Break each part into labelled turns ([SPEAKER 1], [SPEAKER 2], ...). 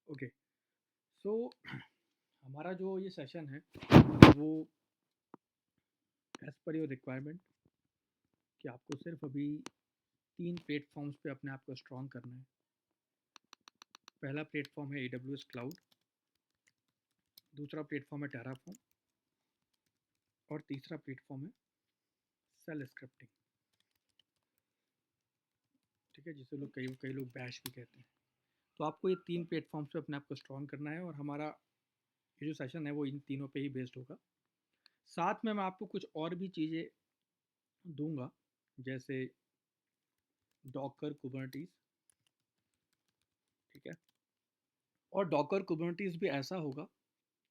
[SPEAKER 1] Okay. सो हमारा जो ये सेशन है वो एज पर योर रिक्वायरमेंट कि आपको सिर्फ अभी 3 प्लेटफॉर्म्स पे अपने आप को स्ट्रॉन्ग करना है। पहला प्लेटफॉर्म है AWS क्लाउड, दूसरा प्लेटफॉर्म है टेराफॉर्म और तीसरा प्लेटफॉर्म है सेल स्क्रिप्टिंग। ठीक है, जिसे लोग कई कई लोग बैश भी कहते हैं। तो आपको ये 3 प्लेटफॉर्म्स पे अपने आप को स्ट्रॉन्ग करना है और हमारा ये जो सेशन है वो इन तीनों पे ही बेस्ड होगा। साथ में मैं आपको कुछ और भी चीज़ें दूंगा, जैसे डॉकर कुबरनीटीज। ठीक है, और डॉकर कुबरनीटीज भी ऐसा होगा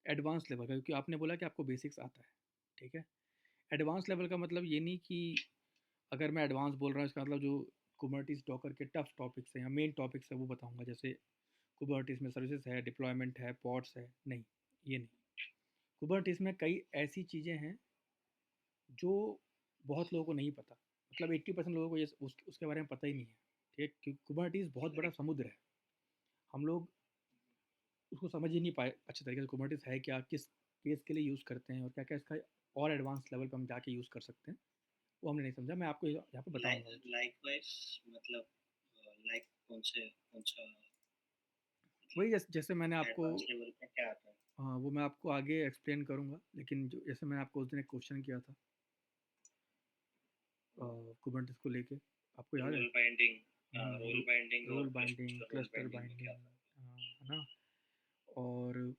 [SPEAKER 1] एडवांस लेवल का, क्योंकि आपने बोला कि आपको बेसिक्स आता है। ठीक है, एडवांस लेवल का मतलब ये नहीं कि अगर मैं एडवांस बोल रहा हूँ इसका मतलब जो कुबरनीटीज डॉकर के टफ टॉपिक्स हैं या मेन टॉपिक्स है वो बताऊंगा, जैसे कुबरनीटीज में सर्विसेज है, डिप्लॉयमेंट है, पॉड्स है। नहीं, ये नहीं। कुबरनीटीज में कई ऐसी चीज़ें हैं जो बहुत लोगों को नहीं पता, मतलब 80% लोगों को ये उसके बारे में पता ही नहीं है। ठीक है, कुबरनीटीज बहुत बड़ा समुद्र है। हम लोग उसको समझ ही नहीं पाए अच्छे तरीके से कुबरनीटीज है क्या, किस केस के लिए यूज़ करते हैं और क्या क्या इसका और एडवांस लेवल पर हम जाके यूज़ कर सकते हैं, वो हमने नहीं समझा। मैं आपको यहाँ पे बताऊंगा वो चीज़।
[SPEAKER 2] लाइकवाइज मतलब लाइक कौन सा
[SPEAKER 1] वही
[SPEAKER 2] मतलब
[SPEAKER 1] जैसे मैंने आपको,
[SPEAKER 2] एडवांस लेवल पे क्या आता है?
[SPEAKER 1] हाँ वो मैं आपको आगे एक्सप्लेन करूंगा, लेकिन जो जैसे मैंने आपको उस दिन एक क्वेश्चन किया था कुबरनीटीज को लेके, आपको याद है?
[SPEAKER 2] रोल बाइंडिंग
[SPEAKER 1] रोल
[SPEAKER 2] और
[SPEAKER 1] binding,
[SPEAKER 2] cluster role
[SPEAKER 1] cluster
[SPEAKER 2] binding में
[SPEAKER 1] बाइंडिंग,
[SPEAKER 2] क्या था?
[SPEAKER 1] है ना? और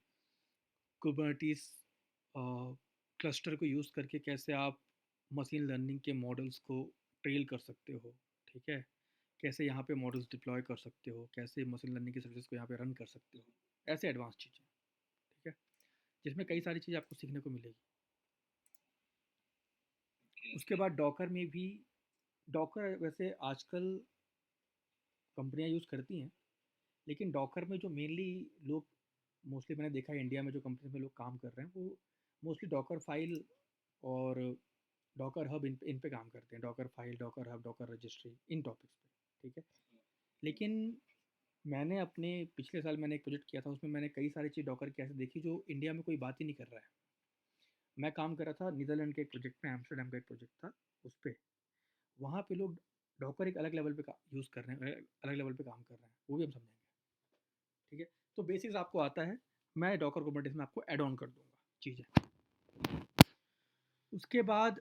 [SPEAKER 1] कुबरनीटीज क्लस्टर को यूज़ करके कैसे आप मशीन लर्निंग के मॉडल्स को ट्रेल कर सकते हो। ठीक है, कैसे यहाँ पे मॉडल्स डिप्लॉय कर सकते हो, कैसे मशीन लर्निंग की सर्विस को यहाँ पे रन कर सकते हो, ऐसे एडवांस चीज़ें। ठीक है, जिसमें कई सारी चीज़ें आपको सीखने को मिलेगी।
[SPEAKER 2] ओके
[SPEAKER 1] उसके
[SPEAKER 2] ओके।
[SPEAKER 1] बाद डॉकर में भी, डॉकर वैसे आजकल कंपनियां यूज़ करती हैं, लेकिन डॉकर में जो मेनली लोग, मोस्टली मैंने देखा है इंडिया में जो कंपनी में लोग काम कर रहे हैं वो मोस्टली डॉकर फाइल और डॉकर हब इन पे काम करते हैं। Docker file, docker hub, docker registry, इन टॉपिक्स पे। ठीक है, लेकिन मैंने अपने पिछले साल मैंने एक प्रोजेक्ट किया था, उसमें मैंने कई सारी चीज़ डॉकर की ऐसे देखी जो इंडिया में कोई बात ही नहीं कर रहा है। मैं काम कर रहा था नीदरलैंड के एक प्रोजेक्ट में, एम्स्टर्डम का एक प्रोजेक्ट था उस पर। वहाँ पे लोग डॉकर एक अलग लेवल पे यूज़ कर रहे हैं, अलग लेवल पे काम कर रहे हैं, वो भी हम समझेंगे। ठीक है, तो बेसिक्स आपको आता है, मैं डॉकर कुबरनीटीज में आपको ऐड ऑन कर दूंगा चीज़ें। उसके बाद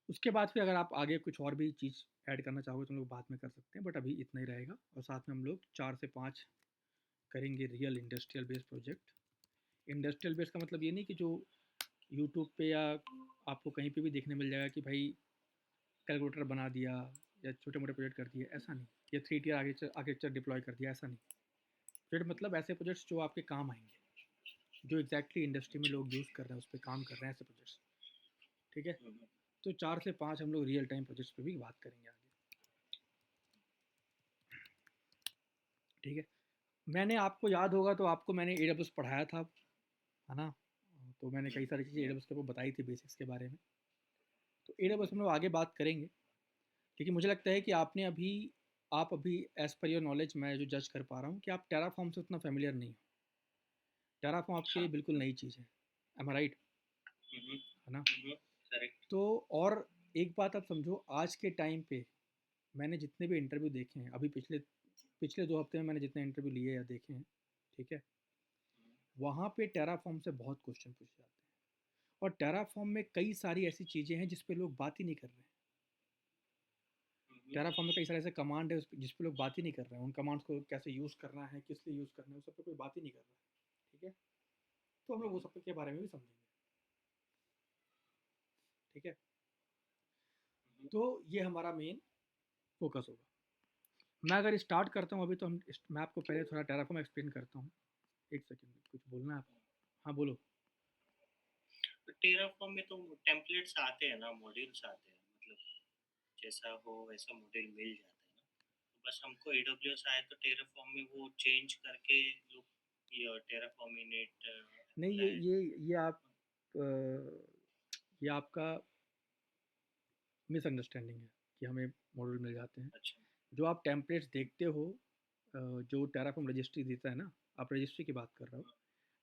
[SPEAKER 1] उसके बाद फिर अगर आप आगे कुछ और भी चीज़ ऐड करना चाहोगे तो हम लोग बाद में कर सकते हैं, बट अभी इतना ही रहेगा। और साथ में हम लोग 4 से 5 करेंगे real industrial based project. Industrial based का मतलब ये नहीं कि जो यूट्यूब पे या आपको कहीं पे भी देखने मिल जाएगा कि भाई कैलकुलेटर बना दिया या छोटे मोटे प्रोजेक्ट कर दिए, ऐसा नहीं। या 3 tier आर्किटेक्चर डिप्लॉय कर दिया, ऐसा नहीं। प्रोजेक्ट मतलब ऐसे प्रोजेक्ट्स जो आपके काम आएंगे, जो एग्जैक्टली इंडस्ट्री में लोग यूज़ कर रहे हैं, उस पर काम कर रहे हैं, ऐसे प्रोजेक्ट्स। ठीक है, तो 4 से 5 हम लोग रियल टाइम प्रोजेक्ट्स पे भी बात करेंगे आगे। ठीक है, मैंने, आपको याद होगा तो आपको मैंने AWS पढ़ाया था, है ना? तो मैंने कई सारी चीज़ें AWS के आपको बताई थी बेसिक्स के बारे में। तो AWS हम लोग आगे बात करेंगे, लेकिन मुझे लगता है कि आप अभी एज पर योर नॉलेज, मैं जो जज कर पा रहा हूँ कि आप टेराफॉर्म से उतना फेमिलियर नहीं हो। टेराफॉर्म आपके लिए
[SPEAKER 2] हाँ।
[SPEAKER 1] बिल्कुल नई चीज़ है। एम आई राइट? है ना?
[SPEAKER 2] करेक्ट।
[SPEAKER 1] तो और एक बात आप समझो, आज के टाइम पे मैंने जितने भी इंटरव्यू देखे हैं अभी पिछले पिछले 2 हफ्ते में, मैंने जितने इंटरव्यू लिए या देखे हैं, ठीक है, वहाँ पे टेराफॉर्म से बहुत क्वेश्चन पूछे जाते हैं। और टेराफॉर्म में कई सारी ऐसी चीज़ें हैं जिस पे लोग बात ही नहीं कर रहे हैं। टेराफॉर्म में कई सारे ऐसे कमांड है जिस पे लोग बात ही नहीं कर रहे हैं, उन कमांड्स को कैसे यूज़ करना है, किस लिए यूज़ करना है, उस सब पे कोई बात ही नहीं कर रहा है। ठीक है, तो हम लोग वो सब के बारे में भी समझेंगे। ठीक है, तो ये हमारा मेन फोकस होगा। मैं अगर स्टार्ट करता हूँ अभी, तो मैं आपको पहले थोड़ा टेराफॉर्म एक्सप्लेन करता हूँ। एक सेकेंड, कुछ बोलना है आपको? हाँ बोलो।
[SPEAKER 2] टेराफॉर्म में तो टेम्पलेट्स आते हैं ना, मॉड्यूल्स आते हैं, मतलब जैसा हो वैसा मॉड्यूल मिल जाता है ना। तो बस हमको AWS आए तो टेराफॉर्म में वो चेंज करके लोग ये टेराफॉर्म इनिट
[SPEAKER 1] नहीं,
[SPEAKER 2] एप्लाई।
[SPEAKER 1] ये आप ये आपका मिसअंडरस्टैंडिंग है कि हमें मॉडल मिल जाते हैं।
[SPEAKER 2] अच्छा।
[SPEAKER 1] जो आप टेम्पलेट्स देखते हो, जो टेराफॉर्म रजिस्ट्री देता है ना, आप रजिस्ट्री की बात कर रहे हो।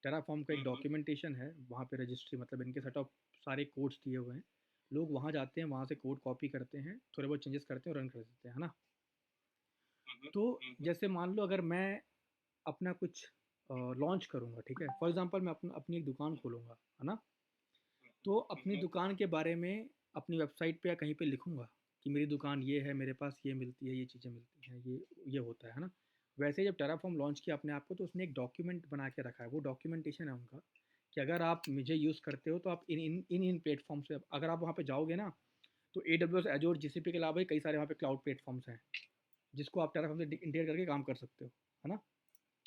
[SPEAKER 1] टेराफॉर्म का एक
[SPEAKER 2] हम्म,
[SPEAKER 1] डॉक्यूमेंटेशन है, वहाँ पे रजिस्ट्री मतलब इनके सेट ऑफ सारे कोड्स दिए हुए हैं। लोग वहाँ जाते हैं, वहाँ से कोड कॉपी करते हैं, थोड़े बहुत चेंजेस करते हैं और रन कर देते हैं, है ना।
[SPEAKER 2] हम्म,
[SPEAKER 1] तो
[SPEAKER 2] हम्म,
[SPEAKER 1] जैसे मान लो अगर मैं अपना कुछ लॉन्च करूँगा, ठीक है, फॉर एग्जांपल मैं अपनी एक दुकान खोलूँगा, है ना। तो अपनी
[SPEAKER 2] हम्म,
[SPEAKER 1] दुकान के बारे में अपनी वेबसाइट पे या कहीं पे लिखूँगा कि मेरी दुकान ये है, मेरे पास ये मिलती है, ये चीज़ें मिलती हैं, ये होता है ना। वैसे ही जब टेराफॉर्म लॉन्च किया अपने आप को, तो उसने एक डॉक्यूमेंट बना के रखा है, वो डॉक्यूमेंटेशन है उनका कि अगर आप मुझे यूज़ करते हो तो आप इन प्लेटफॉर्म से अगर आप वहाँ पे जाओगे ना, तो AWS, एजोर, GCP के अलावा भी कई सारे वहाँ पे क्लाउड प्लेटफॉर्म्स हैं जिसको आप टेराफॉर्म से इंटीग्रेट करके काम कर सकते हो, है ना।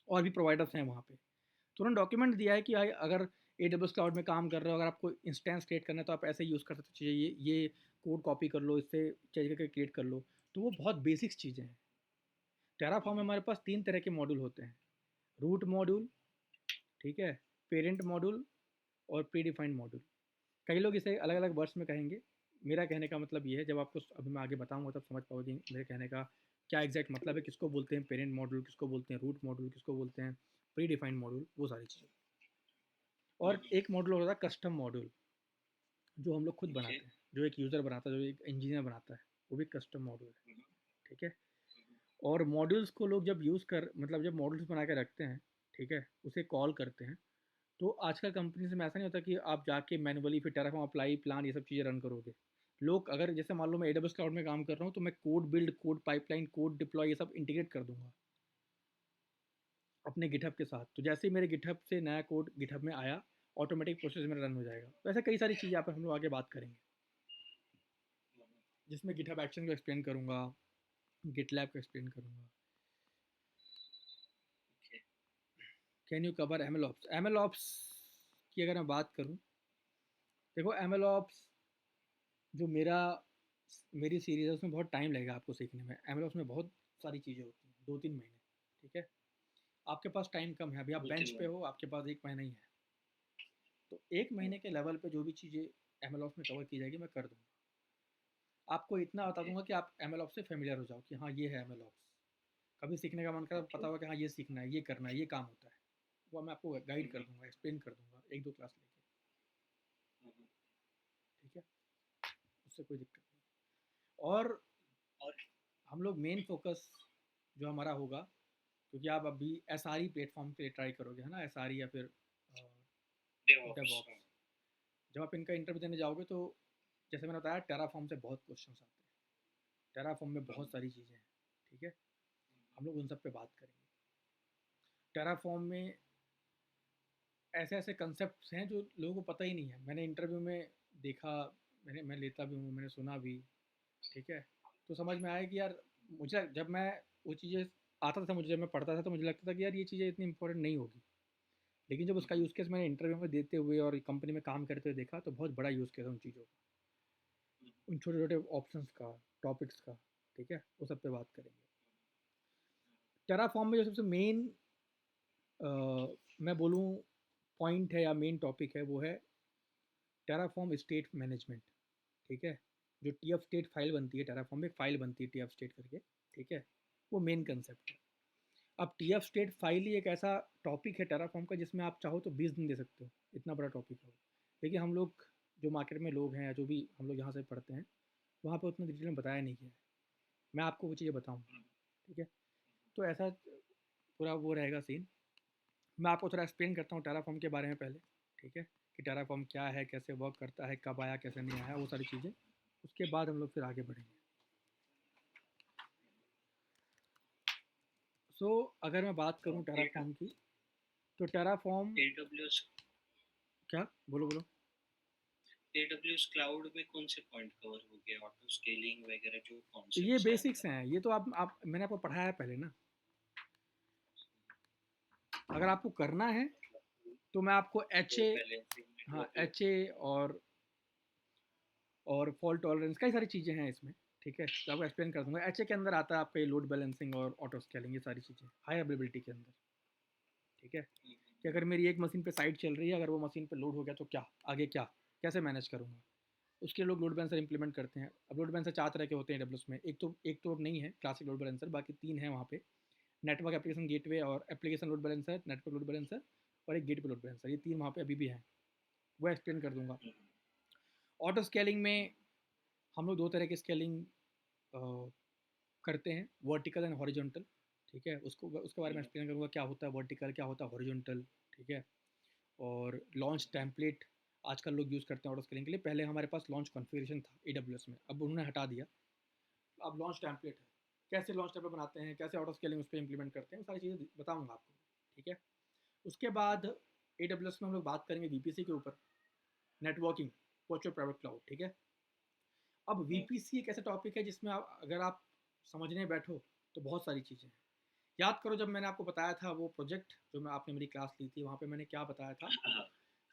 [SPEAKER 1] और भी प्रोवाइडर्स हैं वहाँ पे। तो उन्होंने डॉक्यूमेंट दिया है कि अगर AWS क्लाउड में काम कर रहे हो, अगर आपको इंस्टेंस क्रिएट करना है तो आप ऐसे यूज़ कर सकते हो चीज़ें, ये कोड कॉपी कर लो, इससे चेंज करके क्रिएट कर लो। तो वो बहुत बेसिक्स चीज़ें हैं। टेराफॉर्म में हमारे पास 3 तरह के मॉड्यूल होते हैं। रूट मॉड्यूल, ठीक है, पेरेंट मॉड्यूल और प्री डिफाइंड मॉड्यूल। कई लोग इसे अलग अलग वर्ड्स में कहेंगे। मेरा कहने का मतलब ये है, जब आपको अभी मैं आगे बताऊंगा तब समझ पाओगे मेरे कहने का क्या एग्जैक्ट मतलब है, किसको बोलते हैं पेरेंट मॉड्यूल, किसको बोलते हैं रूट मॉड्यूल, किसको बोलते हैं प्री डिफाइंड मॉड्यूल, वो सारी चीज़ें। और एक मॉड्यूल होता है कस्टम मॉड्यूल, जो हम लोग खुद
[SPEAKER 2] ओके,
[SPEAKER 1] बनाते हैं, जो एक यूज़र बनाता है, जो एक इंजीनियर बनाता है, वो भी कस्टम मॉड्यूल है, ठीक है। और मॉड्यूल्स को लोग जब यूज़ कर मतलब जब मॉड्यूल्स बना के रखते हैं, ठीक है, उसे कॉल करते हैं, तो आजकल कंपनीज में ऐसा नहीं होता कि आप जाके मैनुअली फिर टेराफॉर्म अप्लाई प्लान ये सब चीज़ें रन करोगे। लोग अगर जैसे मान लो मैं AWS क्लाउड में काम कर रहा हूँ, तो मैं code build, code pipeline, code deploy ये सब इंटीग्रेट कर दूंगा अपने गिटहब के साथ। तो जैसे ही मेरे गिटहब से नया कोड गिटहब में आया, ऑटोमेटिक प्रोसेस में रन हो जाएगा। तो ऐसे कई सारी चीज़ें यहाँ पर हम लोग आगे बात करेंगे, जिसमें गिटहब एक्शन को एक्सप्लेन करूँगा, गिटलैब को एक्सप्लेन करूँगा।
[SPEAKER 2] Okay,
[SPEAKER 1] can you cover MLOps? MLOps की अगर मैं बात करूँ, देखो MLOps जो मेरी सीरीज़ है उसमें बहुत टाइम लगेगा आपको सीखने में। MLOps में बहुत सारी चीज़ें होती हैं, 2-3 महीने, ठीक है। आपके पास टाइम कम है, अभी आप
[SPEAKER 2] दो
[SPEAKER 1] बेंच
[SPEAKER 2] तीन
[SPEAKER 1] पे
[SPEAKER 2] महीने
[SPEAKER 1] हो, आपके पास 1 महीना ही है। तो 1 महीने के लेवल पे जो भी चीज़ें MLOps में कवर की जाएगी मैं कर दूँगा। आपको इतना बता
[SPEAKER 2] ओके,
[SPEAKER 1] दूंगा कि आप MLOps से फेमिलियर हो जाओ कि हाँ ये है MLOps। कभी सीखने का मन करा
[SPEAKER 2] ओके,
[SPEAKER 1] पता होगा कि हाँ ये सीखना है, ये करना है, ये काम होता है, वो मैं आपको गाइड कर दूंगा, एक्सप्लेन कर दूंगा 1-2 क्लास लेके, ठीक है। उससे कोई दिक्कत नहीं। और
[SPEAKER 2] और
[SPEAKER 1] हम लोग मेन फोकस जो हमारा होगा, क्योंकि आप अभी SRE प्लेटफॉर्म पे ट्राई करोगे, है ना, SRE या फिर
[SPEAKER 2] डेवऑप्स,
[SPEAKER 1] DevOps। जब आप इनका इंटरव्यू देने जाओगे तो जैसे मैंने बताया टेराफॉर्म से बहुत क्वेश्चंस आते हैं, टेराफॉर्म में बहुत सारी चीज़ें हैं, ठीक है। हम लोग उन सब पे बात करेंगे। टेराफॉर्म में ऐसे ऐसे कंसेप्ट हैं जो लोगों को पता ही नहीं है, मैंने इंटरव्यू में देखा, मैं लेता भी हूँ, मैंने सुना भी, ठीक है। तो समझ में आया कि यार, मुझे जब मैं वो चीज़ें आता था, मुझे जब मैं पढ़ता था तो मुझे लगता था कि यार ये चीज़ें इतनी इंपॉर्टेंट नहीं होगी। लेकिन जब उसका यूज़ केस मैंने इंटरव्यू में देते हुए और कंपनी में काम करते हुए देखा, तो बहुत बड़ा यूज़ केस है उन चीज़ों का, उन छोटे छोटे ऑप्शंस का, टॉपिक्स का, ठीक है, वो सब पे बात करेंगे। टेराफॉर्म में जो सबसे मेन मैं बोलूँ पॉइंट है या मेन टॉपिक है, वो है टेराफॉर्म स्टेट मैनेजमेंट, ठीक है। जो TF स्टेट फाइल बनती है, टेराफॉर्म में एक फाइल बनती है TF स्टेट करके, ठीक है, वो मेन कंसेप्ट है। अब TF स्टेट फाइल ही एक ऐसा टॉपिक है टेराफॉर्म का जिसमें आप चाहो तो 20 दिन दे सकते हो, इतना बड़ा टॉपिक है वो। लेकिन हम लोग जो मार्केट में लोग हैं या जो भी हम लोग यहाँ से पढ़ते हैं, वहाँ पे उतना डिटेल में बताया नहीं गया है। मैं आपको वो चीज़ें बताऊँगा, ठीक है। तो ऐसा पूरा वो रहेगा सीन। मैं आपको थोड़ा एक्सप्लेन करता हूँ टेराफॉर्म के बारे में पहले, ठीक है, कि टेराफॉर्म क्या है, कैसे वर्क करता है, कब आया, कैसे नहीं आया, वो सारी चीज़ें। उसके बाद हम लोग फिर आगे बढ़ेंगे। अगर मैं बात करूँ टेराफॉर्म की, तो टेराफॉर्म
[SPEAKER 2] AWS
[SPEAKER 1] क्या, बोलो बोलो।
[SPEAKER 2] AWS क्लाउड में कौन से पॉइंट कवर हो गए, ऑटो स्केलिंग वगैरह जो
[SPEAKER 1] ये
[SPEAKER 2] कॉन्सेप्ट्स है
[SPEAKER 1] बेसिक्स
[SPEAKER 2] अंदर?
[SPEAKER 1] हैं, ये तो आप मैंने आपको पढ़ाया है पहले ना। अगर आपको करना है
[SPEAKER 2] मतलब
[SPEAKER 1] तो मैं आपको
[SPEAKER 2] लोड
[SPEAKER 1] HA,
[SPEAKER 2] बैलेंसिंग,
[SPEAKER 1] हाँ
[SPEAKER 2] नेटवर्क लोड।
[SPEAKER 1] HA और फॉल्ट टॉलरेंस, कई सारी चीज़ें हैं इसमें, ठीक है, तो आपको एक्सप्लेन कर दूंगा। HA के अंदर आता है आपका ये लोड बैलेंसिंग और ऑटो स्केलिंग, ये सारी चीज़ें हाई अवेलेबिलिटी के अंदर, ठीक है। कि अगर मेरी एक मशीन पे साइट चल रही है, अगर वो मशीन पे लोड हो गया तो क्या आगे, क्या कैसे मैनेज करूँगा, उसके लोग लोड बैलेंसर इंप्लीमेंट करते हैं। अब लोड बैलेंसर 4 तरह के होते हैं AWS में, एक तो अब नहीं है क्लासिक लोड बैलेंसर, बाकी 3 है वहाँ पे। नेटवर्क एप्लीकेशन गेटवे और application load balancer, network load balancer और एक गेटवे लोड बैलेंसर, ये 3 वहाँ पे अभी भी हैं, वो एक्सप्लेन कर दूंगा। ऑटो स्केलिंग में हम लोग 2 तरह की स्केलिंग करते हैं, वर्टिकल एंड हॉरिजॉन्टल, ठीक है। उसके बारे में एक्सप्लेन करूँगा, क्या होता है वर्टिकल, क्या होता है हॉरिजॉन्टल, ठीक है। और लॉन्च टेम्पलेट आजकल लोग यूज़ करते हैं ऑटो स्केलिंग के लिए। पहले हमारे पास लॉन्च कॉन्फ़िगरेशन था AWS में, अब उन्होंने हटा दिया, अब लॉन्च टेम्पलेट है। कैसे लॉन्च टेम्पलेट बनाते हैं, कैसे ऑटो स्केलिंग उस पर इंप्लीमेंट करते हैं, सारी चीज़ें बताऊँगा आपको, ठीक है। उसके बाद AWS में हम लोग बात करेंगे VPC के ऊपर, नेटवर्किंग, वर्चुअल प्राइवेट क्लाउड, ठीक है। अब VPC एक ऐसा टॉपिक है जिसमें अगर आप समझने बैठो तो बहुत सारी चीज़ें हैं। याद करो जब मैंने आपको बताया था वो प्रोजेक्ट जो मैं आपने मेरी क्लास ली थी, वहाँ पे मैंने क्या बताया था,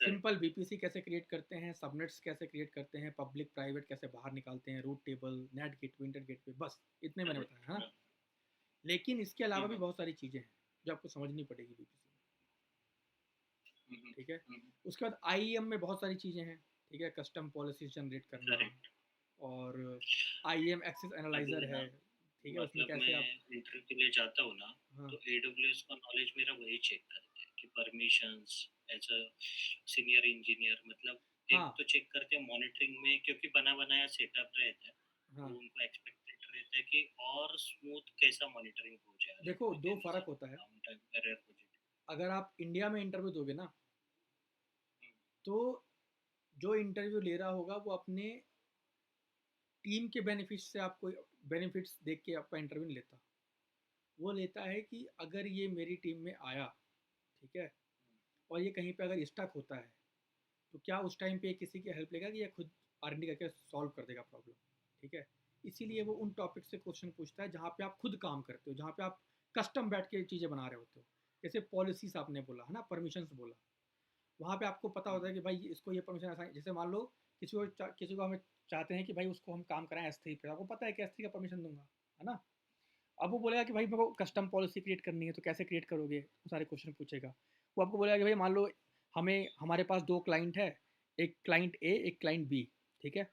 [SPEAKER 1] सिंपल VPC कैसे क्रिएट करते हैं, सबनेट्स कैसे क्रिएट करते हैं, पब्लिक प्राइवेट कैसे बाहर निकालते हैं, route table, net gateway, inter gateway, बस इतने मैंने बताया है ना। लेकिन इसके अलावा भी बहुत सारी चीज़ें हैं जो आपको समझनी पड़ेगी VPC में, ठीक है। उसके बाद IEM में बहुत सारी चीज़ें हैं, ठीक है, कस्टम पॉलिसीज जनरेट करना, और IEM एक्सेस एनालाइजर है, ठीक है, उसमें
[SPEAKER 2] मतलब
[SPEAKER 1] कैसे
[SPEAKER 2] मैं
[SPEAKER 1] आप
[SPEAKER 2] इंटरव्यू के लिए जाता हूँ ना,
[SPEAKER 1] हाँ
[SPEAKER 2] तो AWS का नॉलेज मेरा वही चेक करते हैं कि permissions as a senior engineer, मतलब एक
[SPEAKER 1] हाँ
[SPEAKER 2] तो चेक करते हैं मॉनिटरिंग में, क्योंकि बना बनाया सेटअप रहता है,
[SPEAKER 1] हाँ,
[SPEAKER 2] तो उनको एक्सपेक्टेड रहता है कि और स्मूथ कैसा मॉनिटरिंग हो जाए, अगर
[SPEAKER 1] देखो
[SPEAKER 2] कोई
[SPEAKER 1] 2
[SPEAKER 2] देरी से
[SPEAKER 1] फ़र्क होता है।
[SPEAKER 2] डाउन टाइम एरर हो जाए।
[SPEAKER 1] अगर आप इंडिया में इंटरव्यू दोगे ना,
[SPEAKER 2] हम्म,
[SPEAKER 1] तो जो इंटरव्यू ले रहा होगा वो अपने टीम के बेनिफिट्स से आपको बेनिफिट्स देख के आपका इंटरव्यू नहीं लेता। वो लेता है कि अगर ये मेरी टीम में आया, ठीक है, और ये कहीं पे अगर स्टक होता है, तो क्या उस टाइम पे किसी की हेल्प लेगा कि ये खुद R&D करके सॉल्व कर देगा प्रॉब्लम, ठीक है। इसीलिए वो उन टॉपिक से क्वेश्चन पूछता है जहाँ पे आप खुद काम करते हो, जहाँ पे आप कस्टम बैठ के चीज़ें बना रहे होते हो। जैसे पॉलिसीज आपने बोला है ना, परमिशंस बोला, वहाँ पे आपको पता होता है कि भाई इसको ये परमिशन असाइन, जैसे मान लो किसी को हमें चाहते हैं कि भाई उसको हम काम कराएं S3 पे, आपको पता है कि S3 का परमिशन दूंगा, है ना। अब वो बोलेगा कि भाई मेरे को कस्टम पॉलिसी क्रिएट करनी है, तो कैसे क्रिएट करोगे, वो सारे क्वेश्चन पूछेगा। वो आपको बोलेगा कि भाई मान लो हमारे पास 2 क्लाइंट है, एक क्लाइंट A, एक क्लाइंट B, ठीक है,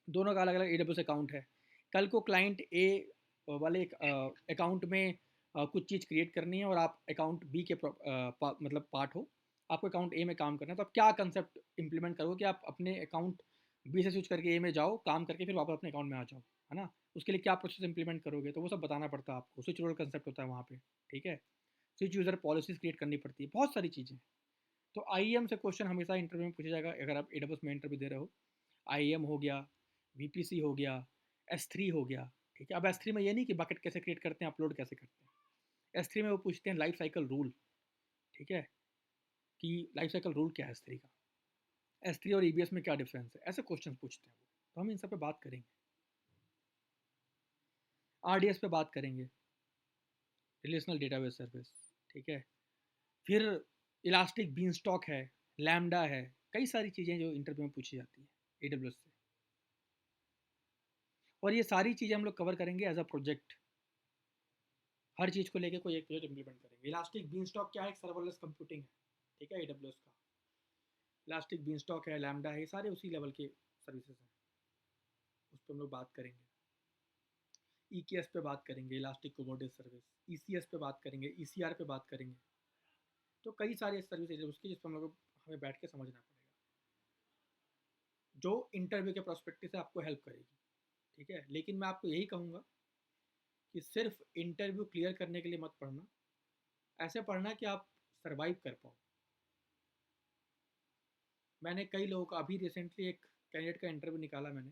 [SPEAKER 1] दोनों का अलग अलग AWS अकाउंट है। कल को क्लाइंट A वाले अकाउंट में कुछ चीज़ क्रिएट करनी है और आप अकाउंट B के मतलब पार्ट हो, आपको अकाउंट A में काम करना है, तो आप क्या कंसेप्ट इंप्लीमेंट करोगे कि आप अपने अकाउंट B से स्विच करके A में जाओ, काम करके फिर वापस अपने अकाउंट में आ जाओ, है ना। उसके लिए क्या प्रोसेस इंप्लीमेंट करोगे, तो वो सब बताना पड़ता है आपको। स्विच रोल कंसेप्ट होता है वहाँ पे, ठीक है। स्विच यूज़र पॉलिसीज क्रिएट करनी पड़ती है, बहुत सारी चीज़ें। तो IEM से क्वेश्चन हमेशा इंटरव्यू में पूछा जाएगा अगर आप AWS में इंटरव्यू दे रहे हो। IEM हो गया, VPC हो गया, S3 हो गया, ठीक है। अब S3 में ये नहीं कि बकेट कैसे क्रिएट करते हैं, अपलोड कैसे करते हैं। S3 में वो पूछते हैं लाइफ साइकिल रूल, ठीक है, कि लाइफ साइकिल रूल क्या है S3 का, S3 और EBS में क्या डिफरेंस है, ऐसे क्वेश्चन पूछते हैं वो। तो हम इन सब पे बात करेंगे। RDS पे बात करेंगे, रिलेशनल डेटाबेस सर्विस, ठीक है। फिर इलास्टिक बीन स्टॉक है, लैम्डा है, कई सारी चीज़ें जो इंटरव्यू में पूछी जाती है AWS से, और ये सारी चीज़ें हम लोग कवर करेंगे एज अ प्रोजेक्ट। हर चीज़ को लेके कोई एक प्रोजेक्ट इंप्लीमेंट करेंगे। इलास्टिक बीन स्टॉक क्या है, एक सर्वरलेस कंप्यूटिंग है, ठीक है, AWS का। इलास्टिक बीन स्टॉक है, लैम्डा है, ये सारे उसी लेवल के सर्विसेज हैं, उस पर हम लोग बात करेंगे। EKS पे बात करेंगे, इलास्टिक कुबरनेटिस सर्विस, ECS पे बात करेंगे, ECR पे बात करेंगे। तो कई सारे सर्विस उसकी जिस पर हम लोग हमें बैठ के समझना पड़ेगा, जो इंटरव्यू के प्रोस्पेक्टिव से आपको हेल्प करेगी, ठीक है। लेकिन मैं आपको यही कहूँगा कि सिर्फ इंटरव्यू क्लियर करने के लिए मत पढ़ना, ऐसे पढ़ना कि आप सर्वाइव कर पाओ। मैंने कई लोगों का अभी रिसेंटली एक कैंडिडेट का इंटरव्यू निकाला मैंने,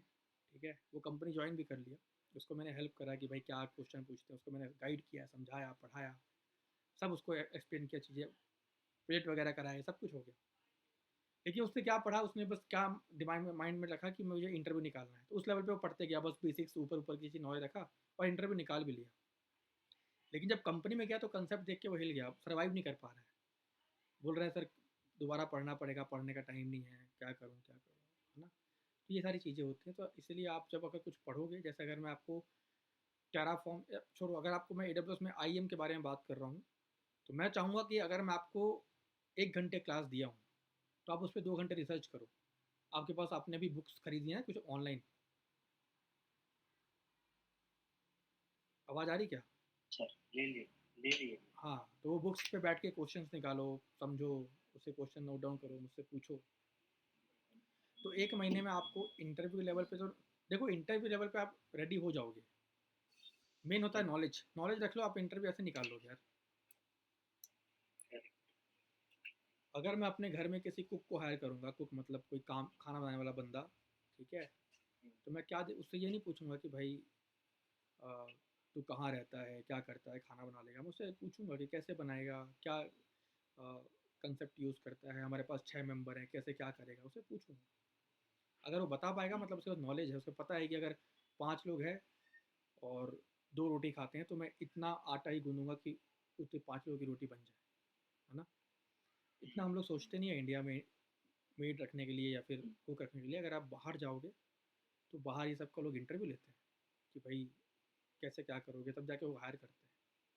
[SPEAKER 1] ठीक है, वो कंपनी ज्वाइन भी कर लिया। उसको मैंने हेल्प करा कि भाई क्या क्वेश्चन पूछते हैं, उसको मैंने गाइड किया, समझाया, पढ़ाया, सब उसको एक्सप्लेन किया, चीज़ें प्रोजेक्ट वगैरह कराए, सब कुछ हो गया। लेकिन उसने क्या पढ़ा, उसने बस क्या दिमाग में माइंड में रखा कि मुझे इंटरव्यू निकालना है, तो उस लेवल पे वो पढ़ते गया, बस बेसिक्स ऊपर ऊपर की चीज़ नॉलेज रखा और इंटरव्यू निकाल भी लिया। लेकिन जब कंपनी में गया तो कंसेप्ट देख के वो हिल गया, सर्वाइव नहीं कर पा रहा है। बोल रहा है सर दोबारा पढ़ना पड़ेगा, पढ़ने का टाइम नहीं है, क्या करूँ क्या करूँ, है ना। तो ये सारी चीज़ें होती हैं, तो इसलिए आप जब अगर कुछ पढ़ोगे, जैसे अगर मैं आपको टेराफॉर्म छोड़ो, अगर आपको मैं AWS में IEM के बारे में बात कर रहा हूँ, तो मैं चाहूँगा कि अगर मैं आपको 1 घंटे क्लास दिया हूँ, तो आप उस पर 2 घंटे रिसर्च करो। आपके पास आपने भी बुक्स खरीदी हैं कुछ ऑनलाइन, आवाज़ आ रही क्या?
[SPEAKER 2] सर ले ले ले लिए।
[SPEAKER 1] हाँ, तो वो बुक्स पे बैठ के क्वेश्चंस निकालो, समझो, उससे क्वेश्चन नोट डाउन करो, मुझसे पूछो। तो 1 महीने में आपको इंटरव्यू लेवल पे तो देखो, इंटरव्यू लेवल पे आप रेडी हो जाओगे। मेन होता है नॉलेज, नॉलेज रख लो, आप इंटरव्यू ऐसे निकाल लोगे यार। अगर मैं अपने घर में किसी कुक को हायर करूँगा, कुक मतलब कोई काम खाना बनाने वाला बंदा, ठीक है, तो मैं क्या उससे ये नहीं पूछूंगा कि भाई तू कहाँ रहता है, क्या करता है, खाना बना लेगा। मैं उससे पूछूंगा कि कैसे बनाएगा, क्या कंसेप्ट यूज़ करता है, हमारे पास 6 मेंबर हैं, कैसे क्या करेगा, उससे पूछूंगा। अगर वो बता पाएगा मतलब उसके पास नॉलेज है, उसको पता है कि अगर 5 लोग हैं और 2 रोटी खाते हैं तो मैं इतना आटा ही गूंदूंगा कि उतने 5 लोगों की रोटी बन जाए, है ना। इतना हम लोग सोचते नहीं है इंडिया में मेड रखने के लिए या फिर कुक रखने के लिए। अगर आप बाहर जाओगे तो बाहर ये सबका लोग इंटरव्यू लेते हैं कि भाई कैसे क्या करोगे, तब जाके वो हायर करते हैं,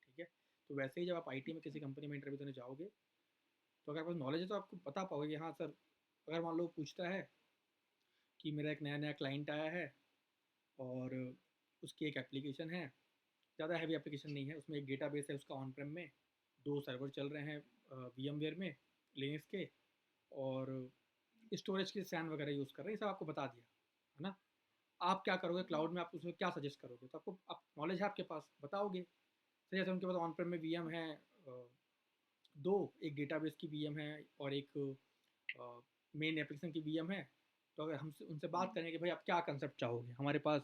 [SPEAKER 1] ठीक है। तो वैसे ही जब आप आईटी में किसी कंपनी में इंटरव्यू देने जाओगे, तो अगर आपको नॉलेज है तो आपको बता पाओगे कि हाँ सर, अगर मान लो पूछता है कि मेरा एक नया नया क्लाइंट आया है और उसकी एक एप्लीकेशन है, ज़्यादा हैवी एप्लीकेशन नहीं है, उसमें एक डेटाबेस है उसका ऑन प्रेम में, 2 सर्वर चल रहे हैं VMware में, लिनक्स के, और स्टोरेज के सैन वगैरह यूज़ कर रहे हैं, ये सब आपको बता दिया, है ना। आप क्या करोगे क्लाउड में, आप उसमें क्या सजेस्ट करोगे, तो आपको आप नॉलेज है आपके पास, बताओगे। तो जैसे उनके पास ऑन प्रेम में वीएम है, दो, एक डेटाबेस की वीएम है और एक मेन एप्लीकेशन की वीएम है। तो अगर हम उनसे बात करें कि भाई आप क्या कंसेप्ट चाहोगे, हमारे पास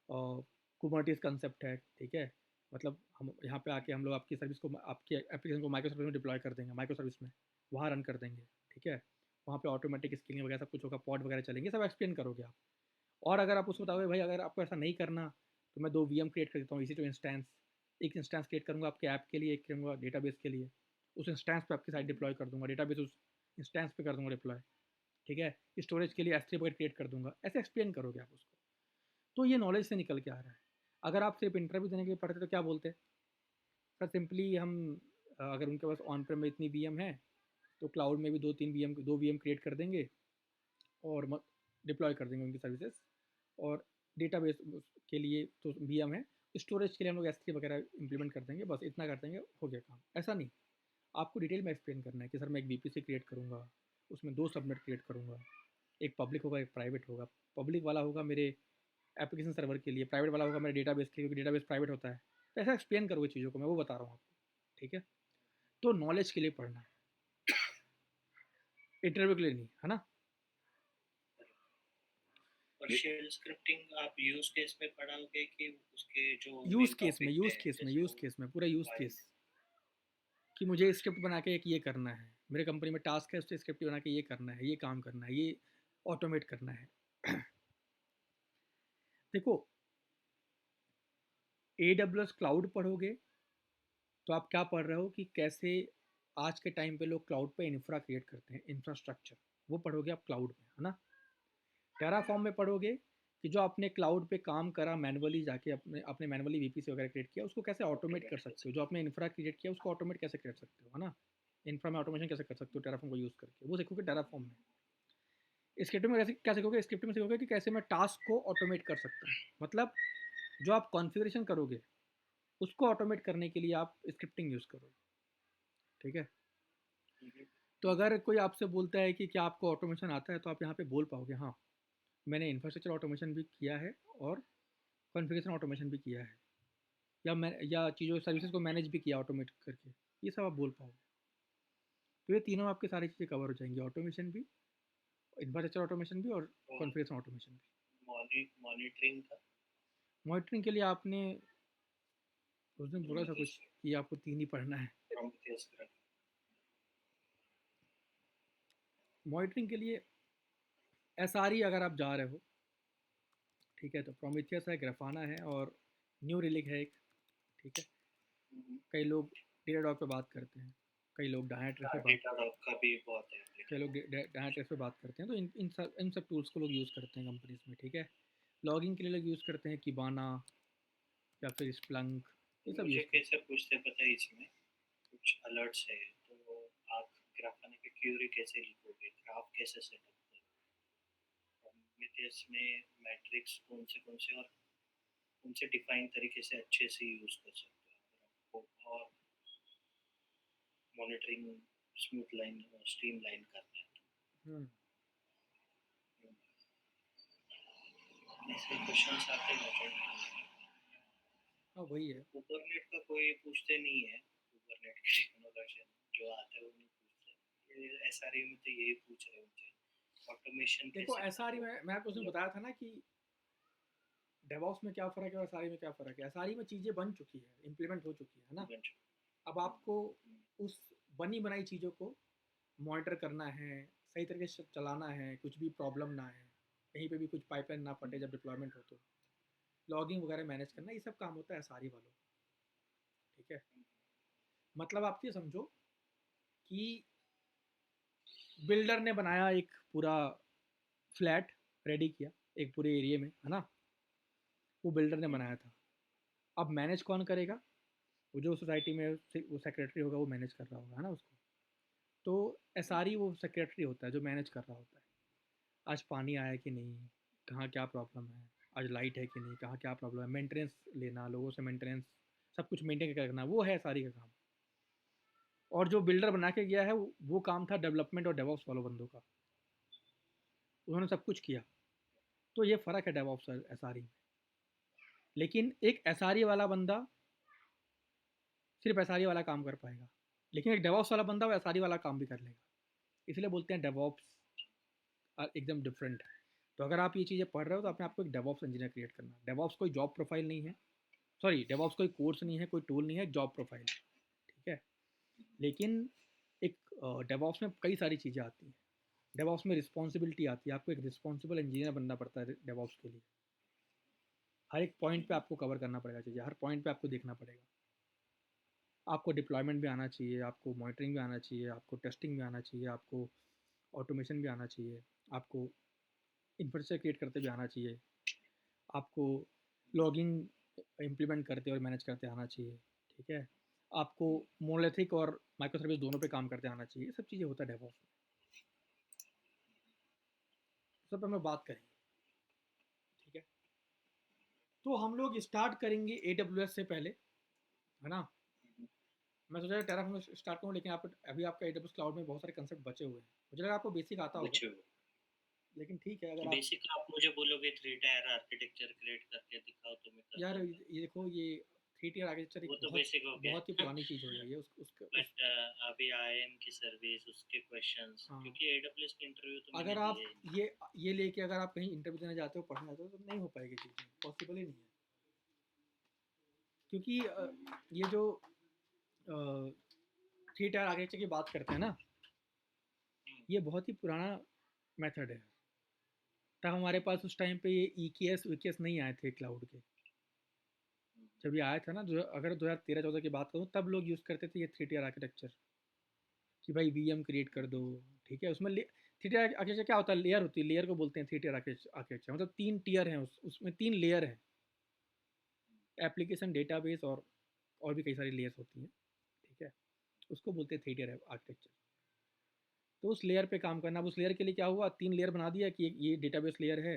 [SPEAKER 1] कुबरनेटिस कंसेप्ट है, ठीक है, मतलब हम यहाँ पे आके हम लोग आपकी सर्विस को, आपकी एप्लीकेशन को माइक्रो सर्विस में डिप्लॉय कर देंगे, माइक्रो सर्विस में वहाँ रन कर देंगे, ठीक है। वहाँ पे ऑटोमेटिक स्केलिंग वगैरह सब कुछ होगा, पॉड वगैरह चलेंगे, सब एक्सप्लेन करोगे आप। और अगर आप उसको बताओगे भाई अगर आपको ऐसा नहीं करना तो मैं 2 VM क्रिएट कर देता हूँ, इसी टू इंस्टेंस, एक इंस्टेंस क्रिएट करूँगा आपके ऐप के लिए, एक करूँगा डेटाबेस के लिए, उस इंस्टेंस पे आपकी साइट डिप्लॉय कर दूंगा, डेटाबेस उस इंस्टेंस पे कर दूंगा डिप्लॉय, ठीक है। स्टोरेज के लिए S3 बकेट क्रिएट कर दूंगा, ऐसे एक्सप्लेन करोगे आप उसको। तो ये नॉलेज से निकल के आ रहा है। अगर आप सिर्फ इंटरव्यू देने के लिए पढ़ते तो क्या बोलते, सर सिंपली हम अगर उनके पास ऑन प्रेम में इतनी VM है तो क्लाउड में भी 2-3 VM, 2 VM क्रिएट कर देंगे और डिप्लॉय कर देंगे उनकी सर्विसेज। और डेटाबेस के लिए तो VM है, स्टोरेज के लिए हम लोग S3 वगैरह इंप्लीमेंट कर देंगे, बस इतना कर देंगे, हो गया काम। ऐसा नहीं, आपको डिटेल में एक्सप्लेन करना है कि सर मैं एक VPC क्रिएट करूँगा, उसमें 2 सबनेट क्रिएट करूँगा, एक पब्लिक होगा एक प्राइवेट होगा। पब्लिक वाला होगा मेरे एप्लीकेशन सर्वर के लिए, प्राइवेट वाला होगा मेरे डेटाबेस के लिए, क्योंकि डेटाबेस प्राइवेट होता है। तो ऐसा एक्सप्लेन करोगे चीज़ों को, मैं वो बता रहा हूँ आपको, ठीक है। तो नॉलेज के लिए पढ़ना है, इंटरव्यू के लिए नहीं, है ना।
[SPEAKER 2] और शेल स्क्रिप्टिंग आप यूज केस में पढ़ाओगे कि उसके जो
[SPEAKER 1] यूज़
[SPEAKER 2] मेन
[SPEAKER 1] केस में,
[SPEAKER 2] टॉपिक है,
[SPEAKER 1] यूज़ केस में,
[SPEAKER 2] जैसे
[SPEAKER 1] यूज़
[SPEAKER 2] वो
[SPEAKER 1] केस में, पूरा यूज़
[SPEAKER 2] वाइल।
[SPEAKER 1] केस, कि मुझे स्क्रिप्ट बना के एक ये करना है, मेरे कंपनी में टास्क है, उससे स्क्रिप्ट बना के ये करना है, ये काम करना है, ये ऑटोमेट करना है। देखो, AWS क्लाउड पढ़ोगे तो आप क्या पढ़ रहे हो कि कैसे आज के टाइम पे लोग क्लाउड पे इंफ्रा क्रिएट करते हैं, इंफ्रास्ट्रक्चर, वो पढ़ोगे आप क्लाउड में, है ना। टेराफॉर्म में पढ़ोगे कि जो आपने क्लाउड पे काम करा मैनुअली, जाके अपने अपने मैनुअली VPC वगैरह क्रिएट किया, उसको कैसे ऑटोमेट कर
[SPEAKER 2] ऑटोमेट
[SPEAKER 1] सकते हो,
[SPEAKER 2] कैसे।
[SPEAKER 1] जो आपने इंफ्रा क्रिएट किया उसको ऑटोमेट कैसे कर सकते हो, है ना। इंफ्रा में ऑटोमेशन कैसे कर सकते हो टेराफॉर्म को यूज़ करके, वो सीखोगे टेराफॉर्म में। स्क्रिप्टिंग में कैसे क्या सीखोगे, स्क्रिप्टिंग में सीखोगे कि कैसे मैं टास्क को ऑटोमेट कर सकता हूँ, मतलब जो आप कॉन्फ़िगरेशन करोगे उसको ऑटोमेट करने के लिए आप स्क्रिप्टिंग यूज़ करोगे, ठीक है। तो अगर कोई आपसे बोलता है कि क्या आपको ऑटोमेशन आता है, तो आप यहाँ पे बोल पाओगे हाँ, मैंने इंफ्रास्ट्रक्चर ऑटोमेशन भी किया है और कॉन्फ़िगरेशन ऑटोमेशन भी किया है, या मैं या चीज़ों सर्विसेज को मैनेज भी किया ऑटोमेट करके, ये सब आप बोल पाओगे। तो ये तीनों आपकी सारी चीज़ें कवर हो जाएंगी, ऑटोमेशन भी, इंफ्रास्ट्रक्चर ऑटोमेशन भी और
[SPEAKER 2] और
[SPEAKER 1] कॉन्फ़िगरेशन ऑटोमेशन भी।
[SPEAKER 2] मॉनिटरिंग का
[SPEAKER 1] मॉनिटरिंग के लिए आपने उस दिन बोला था
[SPEAKER 2] प्रोमीथियस
[SPEAKER 1] कुछ कि आपको 3 ही पढ़ना है।
[SPEAKER 2] प्रोमीथियस का।
[SPEAKER 1] मॉनिटरिंग के लिए SRE अगर आप जा रहे हो, ठीक है, तो प्रोमीथियस है, ग्राफाना है और न्यू रिलिक है एक, ठीक है। कई लोग डेटाडॉग पे बात करते हैं, कई लोग डायनाट्रेस पे बात,
[SPEAKER 2] डेटा डॉग का भी बहुत है
[SPEAKER 1] कई लोग
[SPEAKER 2] application।
[SPEAKER 1] डायनाट्रेस पे बात करते हैं। तो इन सब टूल्स को लोग यूज़ करते हैं कंपनीज में, ठीक है। लॉगिंग के लिए लोग यूज़ करते हैं किबाना या फिर स्प्लंक, ये सब
[SPEAKER 2] मुझे
[SPEAKER 1] यूज़ करते
[SPEAKER 2] कैसे पूछते पता है इसमें कुछ अलर्ट्स है तो आप ग्राफाना की क्यूरी कैसे लिखोगे, ग्राफ कैसे सेटअप करोगे, प्रोमीथियस में मैट्रिक्स कौन से और उनसे डिफाइन तरीके से अच्छे से यूज कर सकते हो अगर आपको और monitoring smooth line stream line करना है। ऐसे क्वेश्चंस आते हैं।
[SPEAKER 1] हाँ वही है।
[SPEAKER 2] कुबरनेट का कोई पूछते नहीं है, कुबरनेट के टेक्नोलॉजी जो आते हैं वो नहीं पूछते। एसआरई में तो यही पूछ रहे होते हैं, ऑटोमेशन
[SPEAKER 1] देखो
[SPEAKER 2] कैसे
[SPEAKER 1] एसआरई
[SPEAKER 2] करो।
[SPEAKER 1] में मैं आपको उसमें बताया था ना कि डेवऑप्स में क्या फ़र्क है और एसआरई में क्या फ़र्क है। एसआरई में चीज़ें बन चुकी है, इम्प्लीमेंट हो चुकी है ना। अब आपको उस बनी बनाई चीज़ों को मॉनिटर करना है, सही तरीके से चलाना है, कुछ भी प्रॉब्लम ना है, कहीं पे भी कुछ पाइपलाइन ना फटे जब डिप्लॉयमेंट हो तो लॉगिंग वगैरह मैनेज करना, ये सब काम होता है एसआरई वालों। ठीक है, मतलब आप ये समझो कि बिल्डर ने बनाया एक पूरा फ्लैट रेडी किया एक पूरे एरिया में, है ना। वो बिल्डर ने बनाया था। अब मैनेज कौन करेगा? वो जो सोसाइटी में वो सेक्रेटरी होगा वो मैनेज कर रहा होगा, है ना उसको। तो एसआरई वो सेक्रेटरी होता है जो मैनेज कर रहा होता है। आज पानी आया कि नहीं, कहाँ क्या प्रॉब्लम है, आज लाइट है कि नहीं, कहाँ क्या प्रॉब्लम है, मेंटेनेंस लेना, लोगों से मेंटेनेंस सब कुछ मेंटेन करना, वो है एसआरई का काम। और जो बिल्डर बना के गया है वो काम था डेवलपमेंट और डेवऑप्स वालों बंदों का। उन्होंने सब कुछ किया। तो ये फ़र्क है डेवऑप्स और एसआरई में। लेकिन एक एसआरई वाला बंदा सिर्फ एसआरई वाला काम कर पाएगा, लेकिन एक डेवऑप्स वाला बंदा वो एसआरई वाला काम भी कर लेगा। इसलिए बोलते हैं डेवऑप्स एकदम डिफरेंट है। तो अगर आप ये चीज़ें पढ़ रहे हो तो अपने आपको एक डेवऑप्स इंजीनियर क्रिएट करना है। डेवऑप्स कोई जॉब प्रोफाइल नहीं है, सॉरी डेवऑप्स कोई कोर्स नहीं है, कोई टूल नहीं है, जॉब प्रोफाइल है। ठीक है, लेकिन एक डेवऑप्स में कई सारी चीज़ें आती हैं। डेवऑप्स में रिस्पॉन्सिबिलिटी आती है, आपको एक रिस्पॉन्सिबल इंजीनियर बनना पड़ता है डेवऑप्स के लिए। हर एक पॉइंट पे आपको कवर करना पड़ेगा चीज़ें, हर पॉइंट पे आपको देखना पड़ेगा। आपको डिप्लॉयमेंट भी आना चाहिए, आपको मॉनिटरिंग भी आना चाहिए, आपको टेस्टिंग भी आना चाहिए, आपको ऑटोमेशन भी आना चाहिए, आपको इंफ्रास्ट्रक्चर क्रिएट करते भी आना चाहिए, आपको लॉगिंग इम्प्लीमेंट करते और मैनेज करते आना चाहिए। ठीक है, आपको मोनोलिथिक और माइक्रो सर्विस दोनों पे काम करते आना चाहिए। ये सब चीज़ें होता है डेवऑप्स में। सब पे हम लोग बात करेंगे। ठीक है, तो हम लोग स्टार्ट करेंगे AWS से पहले, है ना। मैं सोचा टेराफॉर्म स्टार्ट करूँ, लेकिन आप अभी आपका AWS क्लाउड में बहुत सारे कंसेप्ट बचे हुए हैं। मुझे लगा आपको बेसिक आता होगा, लेकिन ठीक है अगर आप
[SPEAKER 2] बेसिक आप मुझे बोलोगे 3 टायर आर्किटेक्चर क्रिएट करके दिखाओ तो मैं कर
[SPEAKER 1] यार
[SPEAKER 2] दूंगा।
[SPEAKER 1] ये देखो, ये 3 tier आर्किटेक्चर एक
[SPEAKER 2] वो तो
[SPEAKER 1] बहुत
[SPEAKER 2] बेसिक हो
[SPEAKER 1] बहुत ही
[SPEAKER 2] गया।
[SPEAKER 1] पुरानी चीज़ हो गई है। उस
[SPEAKER 2] बट अभी आईएम की सर्विस उसके क्वेश्चंस,
[SPEAKER 1] हाँ,
[SPEAKER 2] क्योंकि एडब्ल्यूएस के इंटरव्यू तो मैंने
[SPEAKER 1] अगर आप
[SPEAKER 2] दिए ही नहीं।
[SPEAKER 1] ये लेके अगर आप कहीं इंटरव्यू देने जाते हो, पढ़ने जाते हो, तो नहीं हो पाएगी चीज़ें, पॉसिबल ही नहीं है। क्योंकि ये जो 3 tier आर्किटेक्चर की बात करते हैं ना, ये बहुत ही पुराना मेथड है। तब हमारे पास उस टाइम पे ये EKS वीकेएस नहीं आए थे क्लाउड के। जब ये आया था ना, जो अगर 2013-14 की बात करूँ, तब लोग यूज़ करते थे ये 3 tier आर्किटेक्चर, कि भाई VM क्रिएट कर दो। ठीक है, उसमें 3 tier आर्किटेक्चर क्या होता है, लेयर होती है, लेयर को बोलते हैं 3 tier आर्किटेक्चर। मतलब 3 tier हैं, उसमें 3 लेयर हैं, एप्लीकेशन, डेटाबेस और भी कई सारी लेयर्स होती हैं। ठीक है, उसको बोलते हैं 3 tier आर्किटेक्चर। तो उस लेयर पे काम करना। अब उस लेयर के लिए क्या हुआ, 3 लेयर बना दिया कि ये डेटाबेस लेयर है,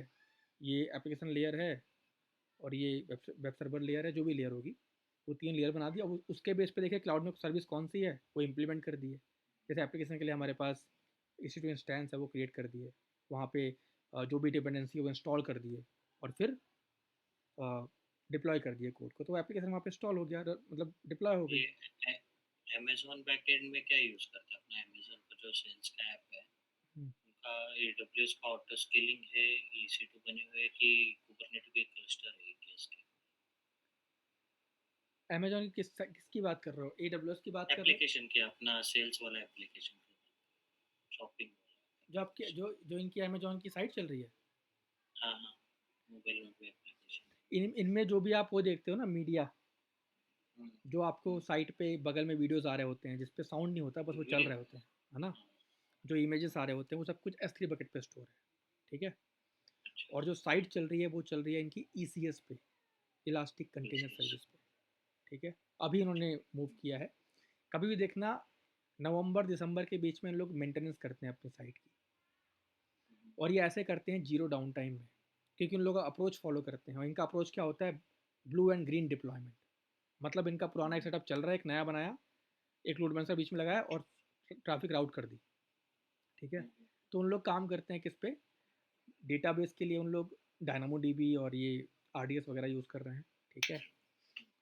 [SPEAKER 1] ये एप्लीकेशन लेयर है, और ये वेब सर्वर लेयर है, जो भी लेयर होगी वो 3 लेयर बना दिया। उसके बेस पे देखिए क्लाउड में सर्विस कौन सी है वो इम्प्लीमेंट कर दी है। जैसे एप्लीकेशन के लिए हमारे पास EC2 इंस्टेंस है, वो क्रिएट कर दिए, वहाँ पे जो भी डिपेंडेंसी है वो इंस्टॉल कर दिए, और फिर डिप्लॉय कर दिए कोड को, तो एप्लीकेशन वहाँ पे इंस्टॉल हो गया, मतलब डिप्लॉय हो गई।
[SPEAKER 2] ये अमेजोन बैकएंड में क्या यूज करते हैं? अपना अमेजोन का जो सेल्स का ऐप है,
[SPEAKER 1] हम्म।
[SPEAKER 2] उनका एडब्ल्यूएस का ऑटो स्केलिंग है, EC2 बने हुए कि कुबरनेटिस के क्लस्टर है EKS के?
[SPEAKER 1] अमेजोन की किसकी बात कर रहे हो, AWS की बात कर रहे हो?
[SPEAKER 2] एप्लीकेशन के, अपना सेल्स वाला एप्लीकेशन, शॉपिंग
[SPEAKER 1] जो आपके जो इनकी अमेजोन की साइट चल रही है,
[SPEAKER 2] हाँ हाँ, मोबाइल में भी एप्लीकेशन।
[SPEAKER 1] इनमें जो भी आप वो देखते हो ना मीडिया, जो आपको साइट पे बगल में वीडियोस आ रहे होते हैं जिस पे साउंड नहीं होता, बस वो चल
[SPEAKER 2] वीडियो।
[SPEAKER 1] रहे होते हैं, है ना। जो इमेजेस आ रहे होते हैं वो सब कुछ S3 बकेट पे स्टोर है। ठीक है,
[SPEAKER 2] अच्छा।
[SPEAKER 1] और जो साइट चल रही है वो चल रही है इनकी ECS पे, इलास्टिक कंटेनर
[SPEAKER 2] ECS।
[SPEAKER 1] सर्विस पे। ठीक है, अभी इन्होंने मूव किया है। कभी भी देखना, नवंबर दिसंबर के बीच में इन लोग मेंटेनेंस करते हैं अपनी साइट की, और ये ऐसे करते हैं जीरो डाउन टाइम में, क्योंकि उन लोग का अप्रोच फॉलो करते हैं। और इनका अप्रोच क्या होता है, ब्लू एंड ग्रीन डिप्लॉयमेंट। मतलब इनका पुराना एक सेटअप चल रहा है, एक नया बनाया, एक लोड बैलेंसर बीच में लगाया और ट्रैफिक राउट कर दी, ठीक है। तो उन लोग काम करते हैं किस पे, डेटाबेस के लिए उन लोग डायनामो डीबी और ये आरडीएस वगैरह यूज़ कर रहे हैं, ठीक है।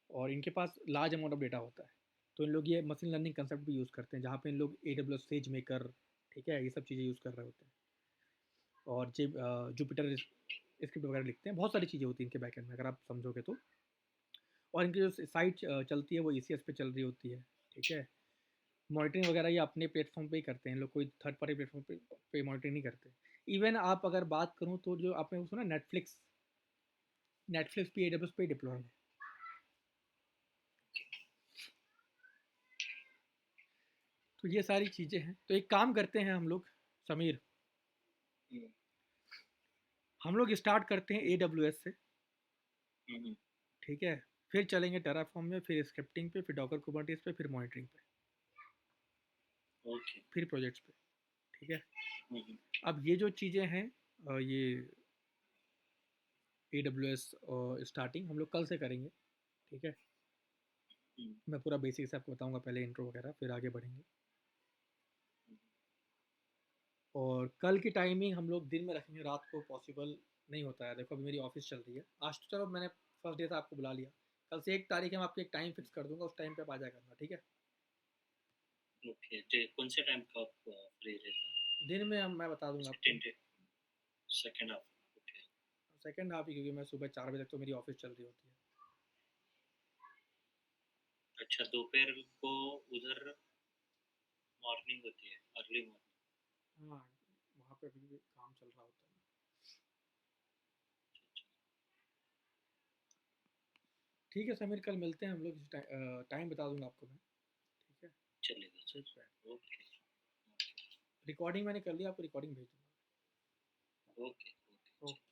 [SPEAKER 1] और इनके पास लार्ज अमाउंट ऑफ डेटा होता है, तो इन लोग ये मशीन लर्निंग कंसेप्ट भी यूज़ करते हैं, जहाँ पे इन लोग A W S says maker, ठीक है, ये सब चीज़ें यूज़ कर रहे होते हैं। और जुपिटर स्क्रिप्ट वगैरह लिखते हैं, बहुत सारी चीज़ें होती हैं इनके बैकएंड में अगर आप समझोगे तो। और इनकी जो साइट चलती है वो ECS पे चल रही होती है, ठीक है। मॉनिटरिंग वगैरह ये अपने प्लेटफॉर्म पे ही करते हैं लोग, कोई थर्ड पार्टी प्लेटफॉर्म पे मॉनिटरिंग नहीं करते। इवन आप अगर बात करूँ तो जो आपने सुना नेटफ्लिक्स, नेटफ्लिक्स भी AWS पे डिप्लॉय है। तो ये सारी चीज़ें हैं, तो एक काम करते हैं हम लोग समीर, हम लोग स्टार्ट करते हैं AWS से, ठीक है। फिर चलेंगे टेराफॉर्म में, फिर स्क्रिप्टिंग पे, फिर डॉकर कुबरनेटिस पे, फिर मॉनिटरिंग पे,
[SPEAKER 2] ओके।
[SPEAKER 1] फिर प्रोजेक्ट्स पे, ठीक है। अब ये जो चीज़ें हैं ये AWS स्टार्टिंग हम लोग कल से करेंगे, ठीक है। मैं पूरा बेसिक से आपको बताऊंगा, पहले इंट्रो वगैरह, फिर आगे बढ़ेंगे। और कल की टाइमिंग हम लोग दिन में रखेंगे, रात को पॉसिबल नहीं होता है, देखो अभी मेरी ऑफिस चल रही है, आज तो चलो मैंने फर्स्ट डे था आपको बुला लिया, कल से 1 तारीख है, मैं आपको एक टाइम फिक्स कर दूंगा, उस टाइम पे आप आ जाया करना, ठीक है।
[SPEAKER 2] ओके, कौन से टाइम का आप फ्री रहता?
[SPEAKER 1] दिन में मैं बता दूंगा आपको।
[SPEAKER 2] Second day, second half. Okay.
[SPEAKER 1] Second half ही, क्योंकि मैं सुबह 4 बजे तक तो मेरी ऑफिस चल रही होती है।
[SPEAKER 2] अच्छा, दोपहर को उधर मॉर्निंग होती है, अर्ली मॉर्निंग।
[SPEAKER 1] हाँ, वहाँ पे अभी भी काम चल रहा होता है। ठीक है समीर, कल मिलते हैं हम लोग, टाइम बता दूंगा आपको मैं, ठीक है।
[SPEAKER 2] चलेगा
[SPEAKER 1] ठीक है,
[SPEAKER 2] सर। ओके।
[SPEAKER 1] रिकॉर्डिंग मैंने कर लिया, आपको रिकॉर्डिंग भेज
[SPEAKER 2] ओके।
[SPEAKER 1] दूंगा।
[SPEAKER 2] ओके।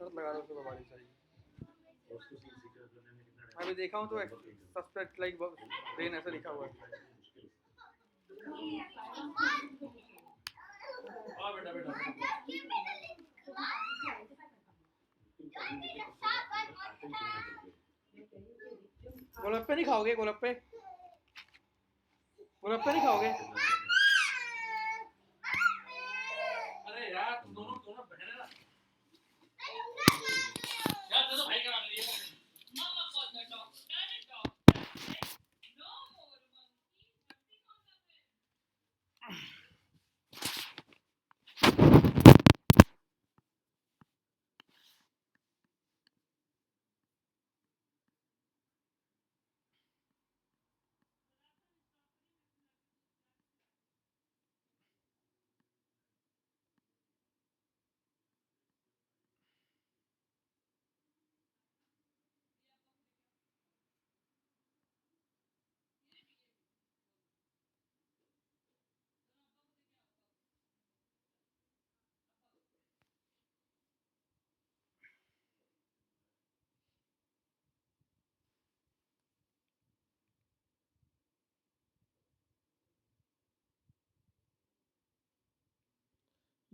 [SPEAKER 1] शर्त लगा दो उसको बारिश चाहिए। अभी देखा हूँ तो सस्पेक्ट लाइक रेन ऐसा लिखा हुआ है। हाँ बेटा बेटा गोलगप्पे नहीं खाओगे? गोलगप्पे गोलगप्पे नहीं खाओगे? अरे यार तुम दोनों दोनों बहन है ना यार, तो भाई का नाम लिया।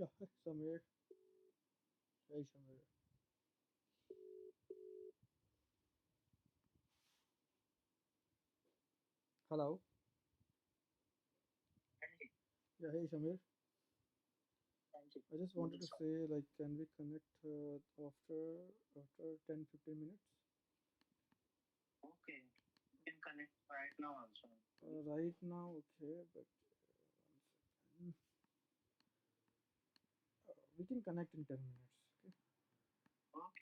[SPEAKER 1] Yeah, Samir. Hey, Samir. Hello. Yeah, hey, Samir. I just wanted to say, like, can we connect after 10-15 minutes? Right now, okay, but one second. We can connect in 10 minutes. Okay.